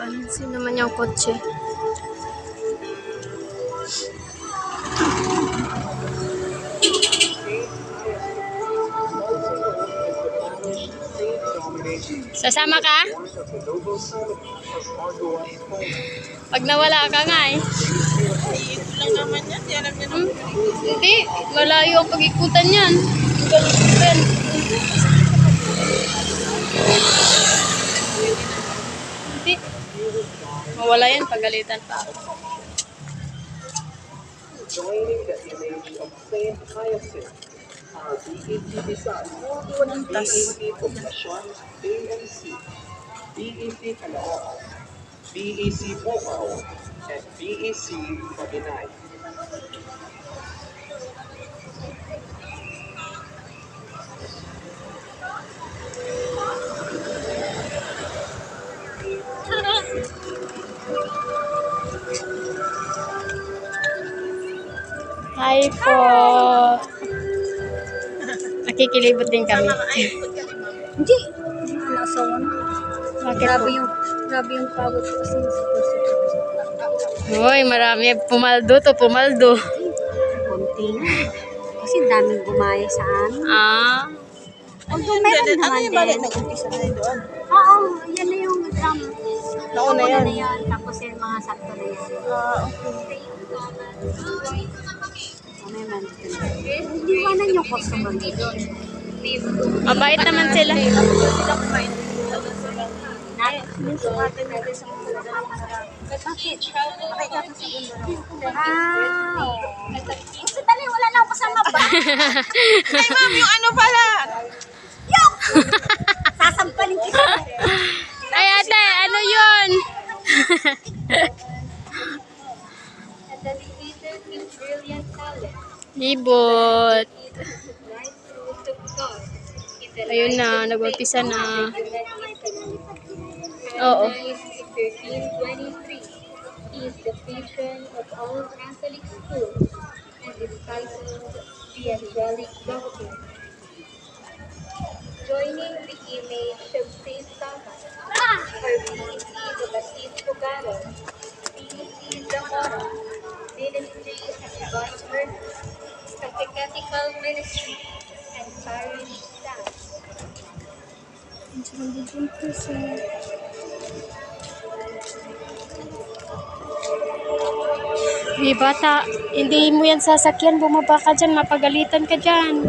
Pansin naman yung kotse. Sasama ka? Pag nawala ka nga eh. Ito lang naman yan. Di alam niya na. Hindi, malayo ang pag-ikutan yan. Hindi. Mawala yan, pagalitan pa ako. Joining the image of Saint Hyacinth are BEC Design, BEC Poblacion, BMC, BEC Caloocan, BEC Bocao, and BEC Pabinay. Hi po. Nakikilibot din kami. Hindi. Nasawa na. Bakit po? Grabe yung pagod ko kasi Hoy, marami. Pumaldo to, pumaldo. konti na. Kasi daming gumaya sa amin. Ah. Although meron naman din. Balik nag-umpisa na yun doon? Oo, yan na yung drum. Nauna yan. Tapos yung mga sakto na yan. Okay. Hindi ba na yung customer nito? Mabait naman sila. Bakit? Dali, wala na ako kasama ba? Ay, ma'am, yung ano pala? Yok! Sasampalin kita. Ay, ate, ano yun? Libot. Ayun na, nag-umpisa na. Oo. 1323 is the patron of all Catholic schools and is titled the Angelic Doctor. Joining the image of Saint Thomas are BEC the Batisco Garo, BEC Zamora, Ministry of God's Mercy, Catechetical Ministry, and Parish Staff. Hey, bata, hindi mo yan sasakyan. Bumaba ka dyan, mapagalitan ka dyan.